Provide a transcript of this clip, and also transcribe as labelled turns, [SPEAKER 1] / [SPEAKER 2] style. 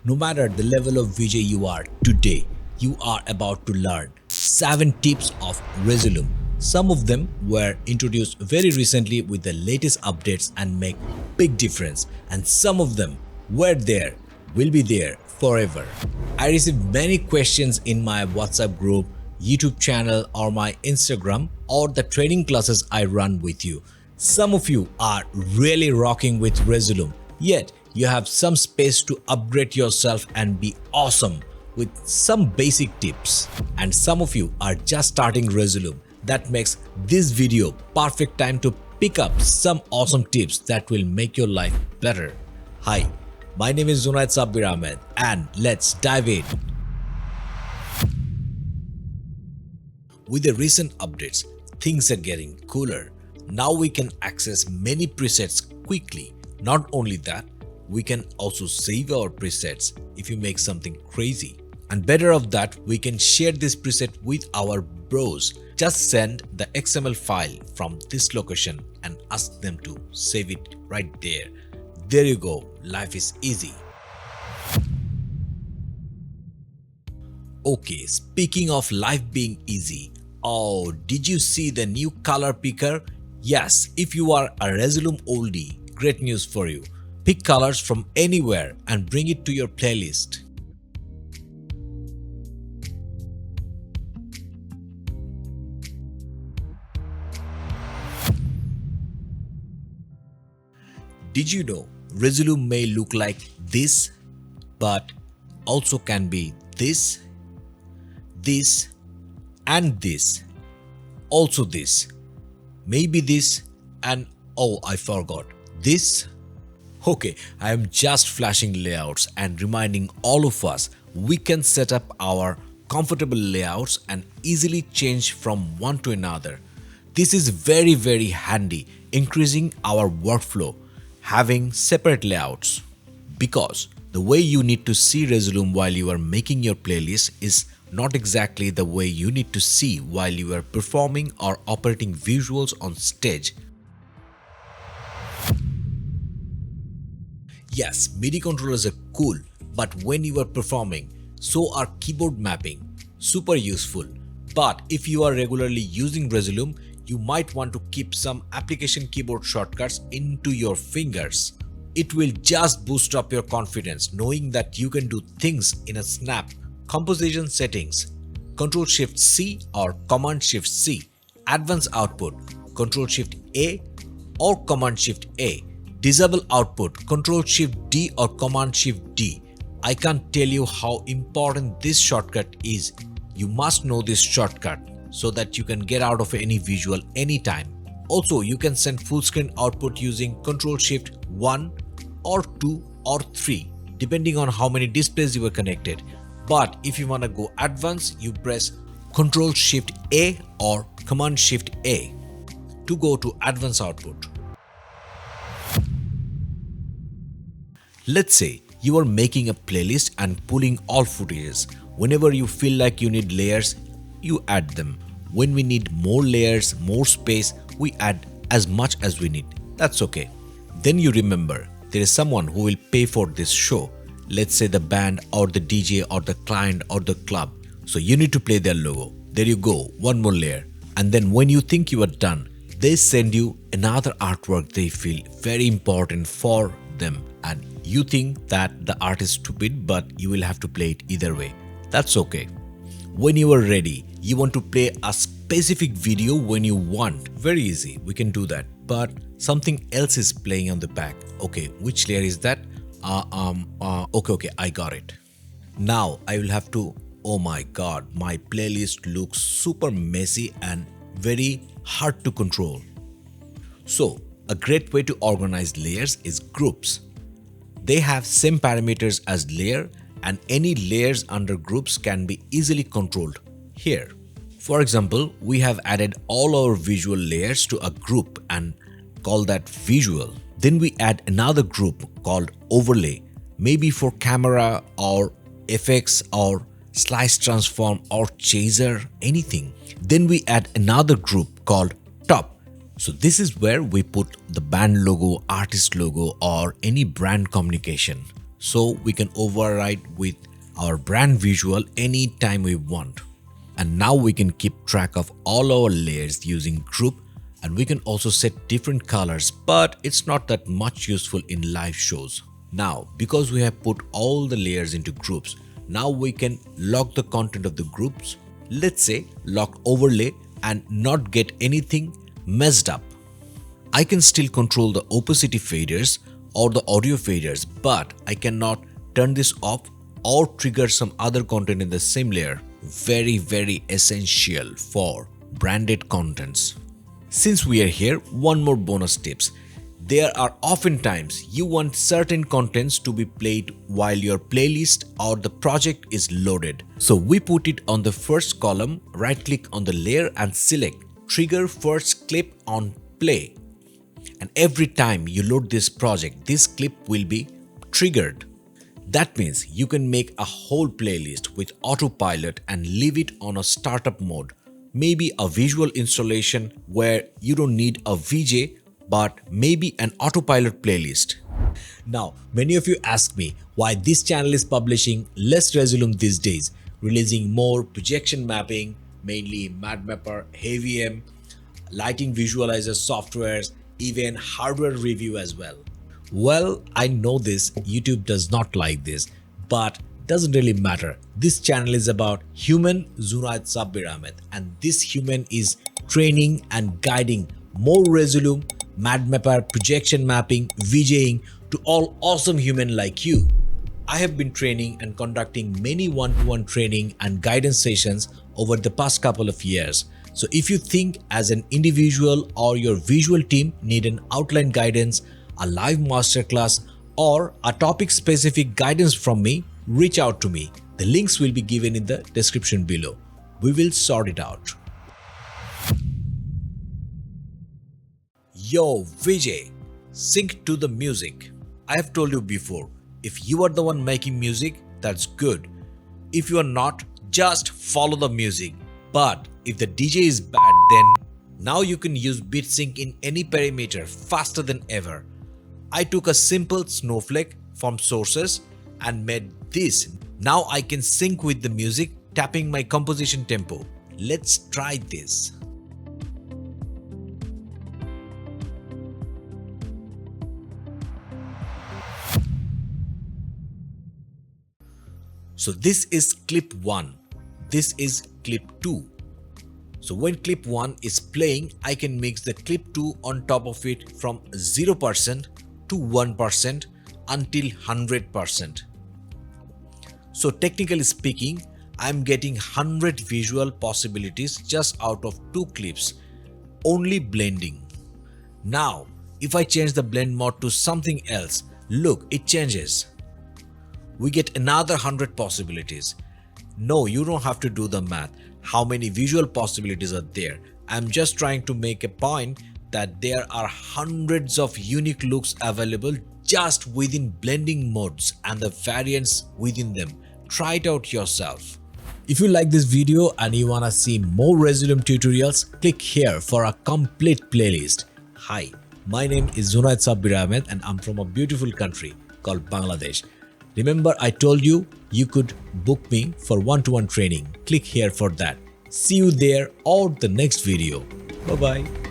[SPEAKER 1] No matter the level of VJ you are today, you are about to learn 7 tips of Resolume. Some of them were introduced very recently with the latest updates and make big difference, and some of them were there, will be there forever. I received many questions in my WhatsApp group, YouTube channel or my Instagram or the training classes I run with you. Some of you are really rocking with Resolume, yet you have some space to upgrade yourself and be awesome with some basic tips. And some of you are just starting Resolume. That makes this video perfect time to pick up some awesome tips that will make your life better. Hi, my name is Zunayed Sabbir Ahmed and let's dive in. With the recent updates, things are getting cooler. Now we can access many presets quickly. Not only that, we can also save our presets if you make something crazy. And better of that, we can share this preset with our bros. Just send the XML file from this location and ask them to save it right there. There you go, life is easy. Okay, speaking of life being easy, oh, did you see the new color picker? Yes, if you are a Resolume oldie, great news for you. Pick colors from anywhere and bring it to your playlist. Did you know Resolume may look like this, but also can be this, this, and this. Also this. Maybe this, and oh, I forgot. This. Okay, I am just flashing layouts and reminding all of us we can set up our comfortable layouts and easily change from one to another. This is very handy, increasing our workflow, having separate layouts. Because the way you need to see Resolume while you are making your playlist is not exactly the way you need to see while you are performing or operating visuals on stage. Yes, MIDI controllers are cool, but when you are performing, so are keyboard mapping. Super useful. But if you are regularly using Resolume, you might want to keep some application keyboard shortcuts into your fingers. It will just boost up your confidence knowing that you can do things in a snap. Composition settings, Ctrl-Shift-C or Command-Shift-C. Advanced output, Ctrl-Shift-A or Command-Shift-A. Disable output, Ctrl-Shift-D or Command-Shift-D. I can't tell you how important this shortcut is. You must know this shortcut so that you can get out of any visual anytime. Also, you can send full screen output using Ctrl-Shift-1 or 2 or 3 depending on how many displays you are connected. But if you want to go advanced, you press Ctrl-Shift-A or Command-Shift-A to go to advanced output. Let's say you are making a playlist and pulling all footages. Whenever you feel like you need layers, you add them. When we need more layers, more space, we add as much as we need. That's okay. Then you remember there is someone who will pay for this show. Let's say the band or the DJ or the client or the club. So you need to play their logo. There you go, one more layer. And then when you think you are done, they send you another artwork they feel very important for them. And you think that the art is stupid, but you will have to play it either way. That's okay. When you are ready, you want to play a specific video when you want. Very easy, we can do that. But something else is playing on the back. Okay, which layer is that? Okay, I got it. Now I will have to, oh my god, my playlist looks super messy and very hard to control. So a great way to organize layers is groups. They have same parameters as layer and any layers under groups can be easily controlled here. For example, we have added all our visual layers to a group and call that visual. Then we add another group called overlay, maybe for camera or effects or slice transform or chaser, anything. Then we add another group called top. So this is where we put the band logo, artist logo or any brand communication. so we can override with our brand visual anytime we want. And now we can keep track of all our layers using group, and we can also set different colors, but it's not that much useful in live shows. Now, because we have put all the layers into groups, now we can lock the content of the groups. Let's say lock overlay and not get anything messed up. I can still control the opacity faders or the audio faders, but I cannot turn this off or trigger some other content in the same layer. Very essential for branded contents. Since we are here, one more bonus tips. There are often times you want certain contents to be played while your playlist or the project is loaded. So we put it on the first column, right click on the layer and select trigger first clip on play. And every time you load this project, this clip will be triggered. That means you can make a whole playlist with autopilot and leave it on a startup mode. Maybe a visual installation where you don't need a VJ, but maybe an autopilot playlist. Now, many of you ask me why this channel is publishing less Resolume these days, releasing more projection mapping, mainly MadMapper, HeavyM, lighting visualizer softwares, even hardware review as well. Well, I know this, YouTube does not like this, but doesn't really matter. This channel is about human Zunayed Sabbir Ahmed, and this human is training and guiding more Resolume, MadMapper, projection mapping, VJing to all awesome human like you. I have been training and conducting many one-to-one training and guidance sessions over the past couple of years. So if you think as an individual or your visual team need an outline guidance, a live masterclass, or a topic-specific guidance from me, reach out to me. The links will be given in the description below. We will sort it out. Yo, VJ, sync to the music. I have told you before, if you are the one making music, that's good. If you are not, just follow the music. But if the DJ is bad, then now you can use beat sync in any parameter faster than ever. I took a simple snowflake from sources and made this. Now I can sync with the music, tapping my composition tempo. Let's try this. So this is clip 1. This is clip 2. So when clip 1 is playing, I can mix the clip 2 on top of it from 0% to 1% until 100%. So technically speaking, I'm getting 100 visual possibilities just out of 2 clips, only blending. Now, if I change the blend mode to something else, look, it changes. We get another 100 possibilities. No, you don't have to do the math. How many visual possibilities are there? I'm just trying to make a point that there are hundreds of unique looks available just within blending modes and the variants within them. Try it out yourself. If you like this video and you wanna see more Resolume tutorials, click here for a complete playlist. Hi, my name is Zunayed Sabbir Ahmed and I'm from a beautiful country called Bangladesh. Remember, I told you could book me for one-to-one training. Click here for that. See you there or the next video. Bye-bye.